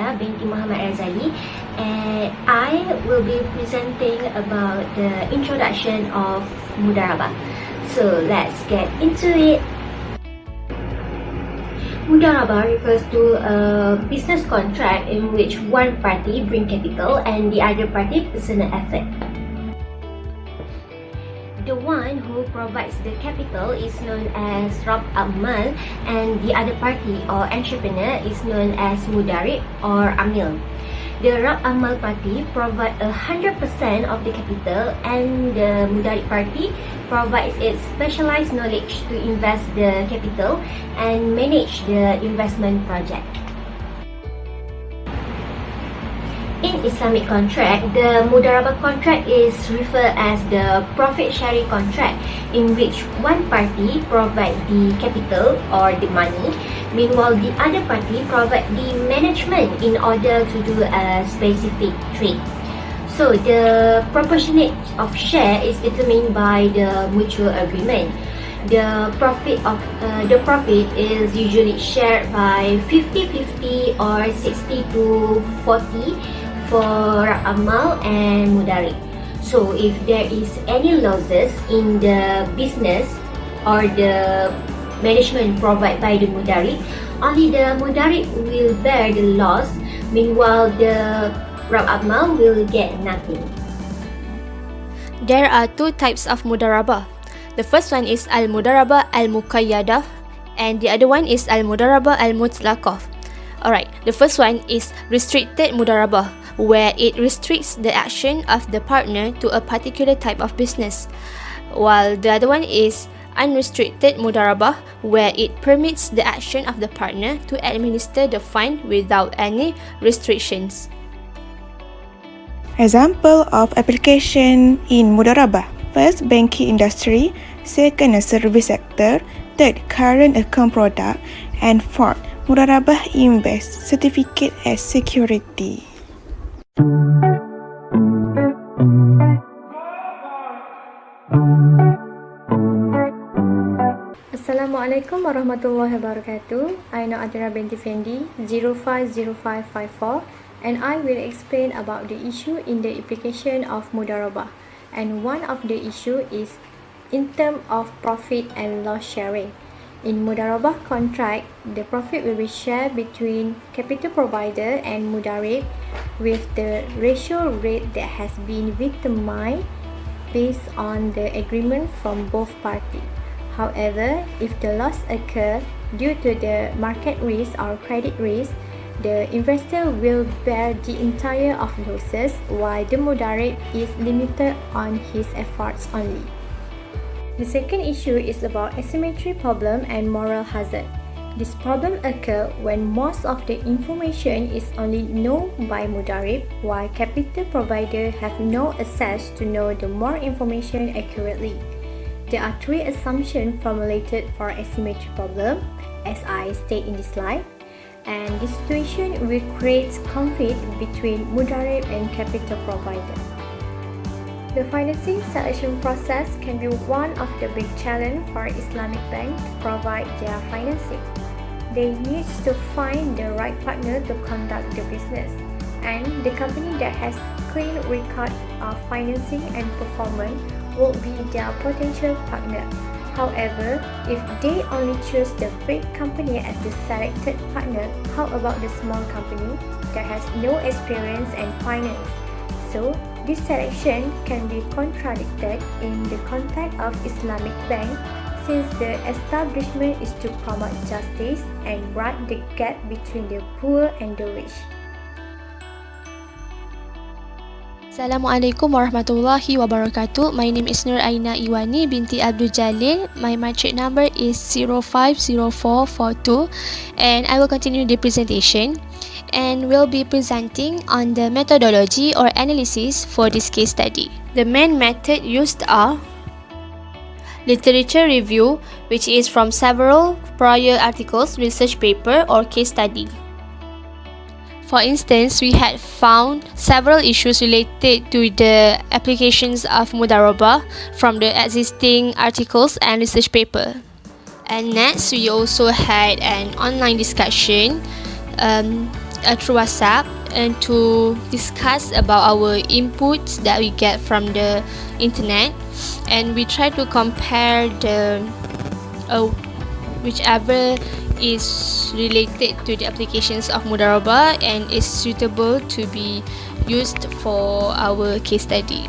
saya, Binti Muhammad Razali, and I will be presenting about the introduction of Mudarabah. So let's get into it. Mudarabah refers to a business contract in which one party bring capital and the other party personal effort. The one who provides the capital is known as Rab Amal, and the other party or entrepreneur is known as Mudarib or Amil. The Rab Amal party provide 100% of the capital, and the Mudarib party provides its specialized knowledge to invest the capital and manage the investment project. In Islamic contract, the Mudarabah contract is referred as the profit sharing contract, in which one party provides the capital or the money, meanwhile the other party provides the management in order to do a specific trade. So the proportionate of share is determined by the mutual agreement. The profit is usually shared by 50-50 or 60-40 for Amal and Mudarib. So if there is any losses in the business or the management provided by the Mudarib, only the Mudarib will bear the loss, meanwhile the Rab Amal will get nothing. There are two types of Mudarabah. The first one is Al-Mudarabah Al-Muqayyadah, and the other one is Al-Mudarabah Al-Mutlaqah. Alright, the first one is Restricted Mudarabah, where it restricts the action of the partner to a particular type of business, while the other one is Unrestricted Mudarabah, where it permits the action of the partner to administer the fund without any restrictions. Example of application in Mudarabah: first, banking industry; second, service sector; third, current account product; and fourth, Mudarabah invest certificate as security. Assalamualaikum warahmatullahi wabarakatuh. I know Adira binti FENDY 050554, and I will explain about the issue in the application of Mudarabah. And one of the issue is in terms of profit and loss sharing. In Mudarabah contract, the profit will be shared between capital provider and Mudarib with the ratio rate that has been determined based on the agreement from both parties. However, if the loss occurs due to the market risk or credit risk, the investor will bear the entire of losses, while the Mudarib is limited on his efforts only. The second issue is about asymmetry problem and moral hazard. This problem occurs when most of the information is only known by Mudarib, while capital provider have no access to know the more information accurately. There are three assumptions formulated for asymmetry problem, as I state in this slide, and this situation will create conflict between Mudarib and capital provider. The financing selection process can be one of the big challenges for Islamic banks to provide their financing. They need to find the right partner to conduct the business, and the company that has clean record of financing and performance will be their potential partner. However, if they only choose the big company as the selected partner, how about the small company that has no experience and finance? So, this selection can be contradicted in the context of Islamic bank, since the establishment is to promote justice and bridge the gap between the poor and the rich. Assalamualaikum warahmatullahi wabarakatuh. My name is IWANI binti Abdul Jaleel. My matric number is 050442, and I will continue the presentation. And will be presenting on the methodology or analysis for this case study. The main method used are literature review, which is from several prior articles, research paper or case study. For instance, we had found several issues related to the applications of Mudarabah from the existing articles and research paper. And next, we also had an online discussion through WhatsApp and to discuss about our inputs that we get from the internet, and we try to compare the whichever is related to the applications of Mudarabah and is suitable to be used for our case study.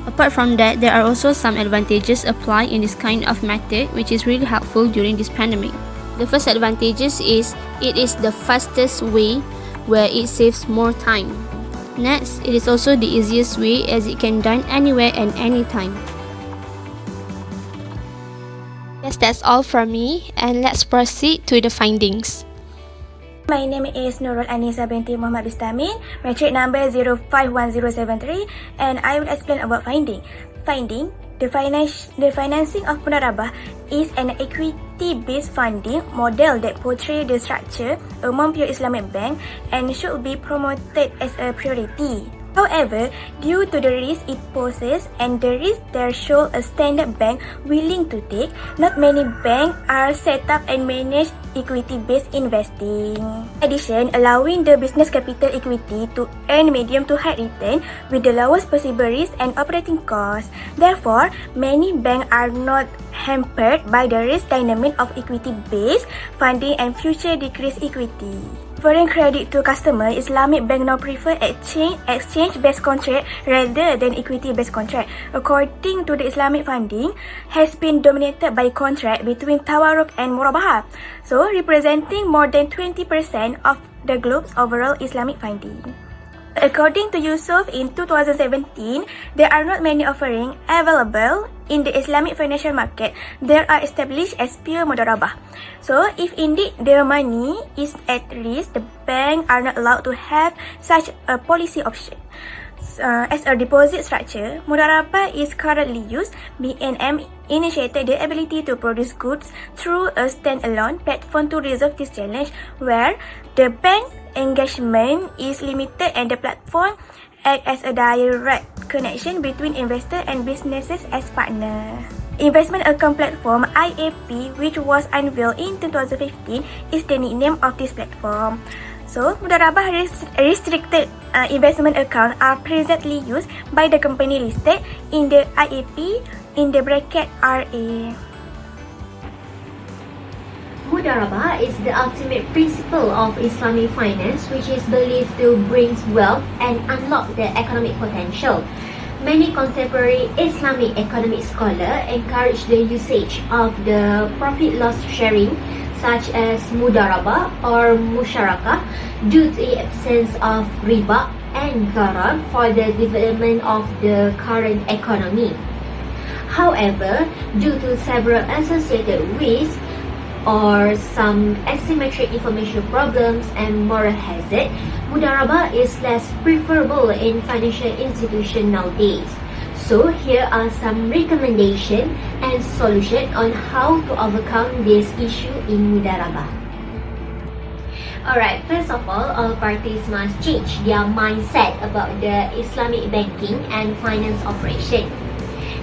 Apart from that, there are also some advantages applied in this kind of method, which is really helpful during this pandemic. The first advantages is it is the fastest way, where it saves more time. Next, it is also the easiest way as it can done anywhere and anytime. Yes, that's all from me, and let's proceed to the findings. My name is NURUL ANNISA binti Muhammad BISTAMIN, matric number 051073, and I will explain about finding. The financing of Mudarabah is an equity-based funding model that portrays the structure among pure Islamic banks and should be promoted as a priority. However, due to the risk it poses and the risk there shows a standard bank willing to take, not many banks are set up and manage equity-based investing. In addition, allowing the business capital equity to earn medium to high return with the lowest possible risk and operating costs. Therefore, many banks are not hampered by the risk dynamic of equity-based funding and future decreased equity. Offering credit to customer, Islamic bank now prefer exchange-based contract rather than equity-based contract. According to the Islamic funding, has been dominated by contract between Tawarruk and Murabahah, so representing more than 20% of the globe's overall Islamic funding. According to Yusuf in 2017, there are not many offerings available in the Islamic financial market. They are established as pure Mudarabah. So, if indeed their money is at risk, the bank are not allowed to have such a policy option. As a deposit structure, Mudarabah is currently used. BNM initiated the ability to produce goods through a standalone platform to resolve this challenge, where the bank engagement is limited and the platform acts as a direct connection between investor and businesses as partner. Investment account platform IAP, which was unveiled in 2015, is the nickname of this platform. So, Mudarabah restricted investment accounts are presently used by the company listed in the IAP in the bracket RA. Mudarabah is the ultimate principle of Islamic finance, which is believed to bring wealth and unlock the economic potential. Many contemporary Islamic economic scholars encourage the usage of the profit-loss sharing, such as Mudarabah or Musyarakah, due to the absence of riba and gharar for the development of the current economy. However, due to several associated risks or some asymmetric information problems and moral hazard, Mudarabah is less preferable in financial institutions nowadays. So here are some recommendations and solutions on how to overcome this issue in Mudarabah. Alright, first of all parties must change their mindset about the Islamic banking and finance operation.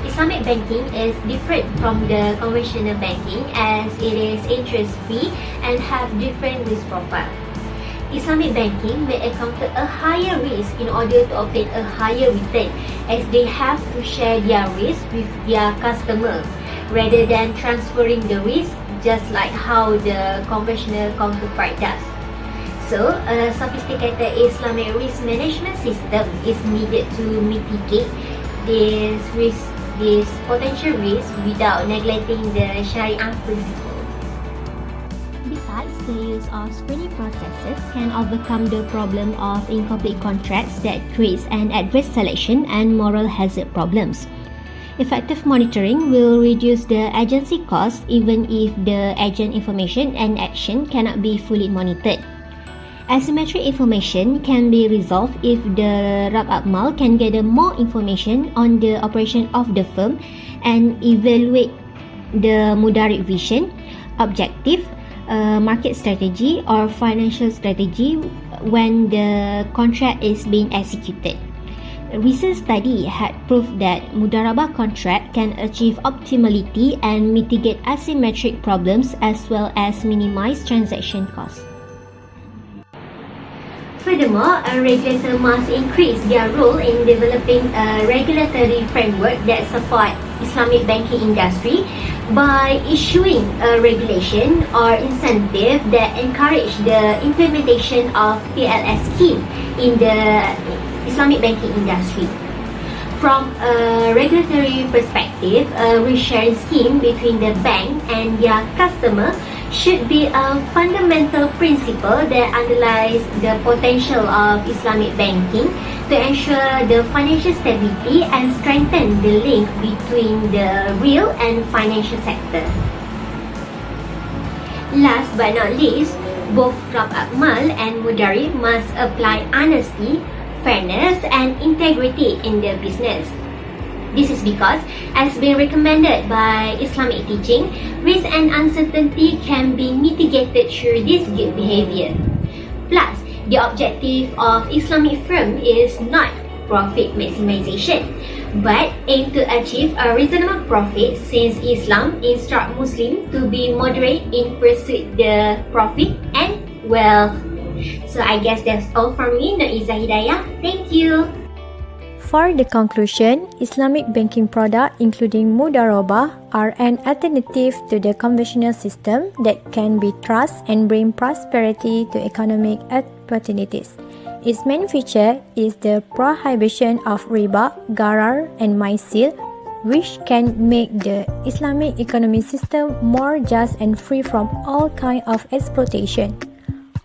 Islamic banking is different from the conventional banking as it is interest-free and have different risk profile. Islamic banking may encounter a higher risk in order to obtain a higher return, as they have to share their risk with their customer rather than transferring the risk just like how the conventional counterpart does. So, a sophisticated Islamic risk management system is needed to mitigate this potential risk without neglecting the Sharia principle. Besides, the use of screening processes can overcome the problem of incomplete contracts that creates an adverse selection and moral hazard problems. Effective monitoring will reduce the agency costs even if the agent information and action cannot be fully monitored. Asymmetric information can be resolved if the Rab-Akmal can gather more information on the operation of the firm and evaluate the Mudarib vision, objective, market strategy or financial strategy when the contract is being executed. A recent study had proved that Mudarabah contract can achieve optimality and mitigate asymmetric problems as well as minimize transaction costs. Furthermore, a regulator must increase their role in developing a regulatory framework that support Islamic banking industry by issuing a regulation or incentive that encourage the implementation of PLS scheme in the Islamic banking industry. From a regulatory perspective, a risk-sharing scheme between the bank and their customer should be a fundamental principle that underlies the potential of Islamic banking to ensure the financial stability and strengthen the link between the real and financial sector. Last but not least, both Club Akmal and Mudarrib must apply honesty, fairness and integrity in their business. This is because, as been recommended by Islamic teaching, risk and uncertainty can be mitigated through this good behavior. Plus, the objective of Islamic firm is not profit maximization, but aim to achieve a reasonable profit, since Islam instructs Muslims to be moderate in pursuit the profit and wealth. So I guess that's all from me, Izzah Hidayah. Thank you. For the conclusion, Islamic banking products including Mudarabah are an alternative to the conventional system that can be trust and bring prosperity to economic opportunities. Its main feature is the prohibition of riba, gharar and maisir, which can make the Islamic economic system more just and free from all kinds of exploitation.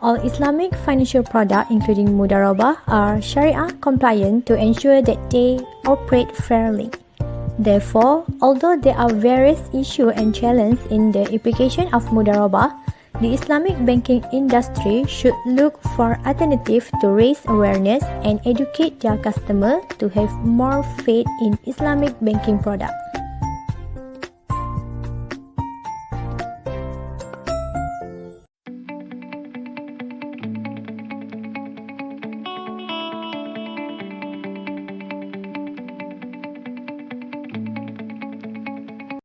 All Islamic financial products, including Mudarabah, are Sharia compliant to ensure that they operate fairly. Therefore, although there are various issues and challenges in the application of Mudarabah, the Islamic banking industry should look for alternatives to raise awareness and educate their customers to have more faith in Islamic banking products.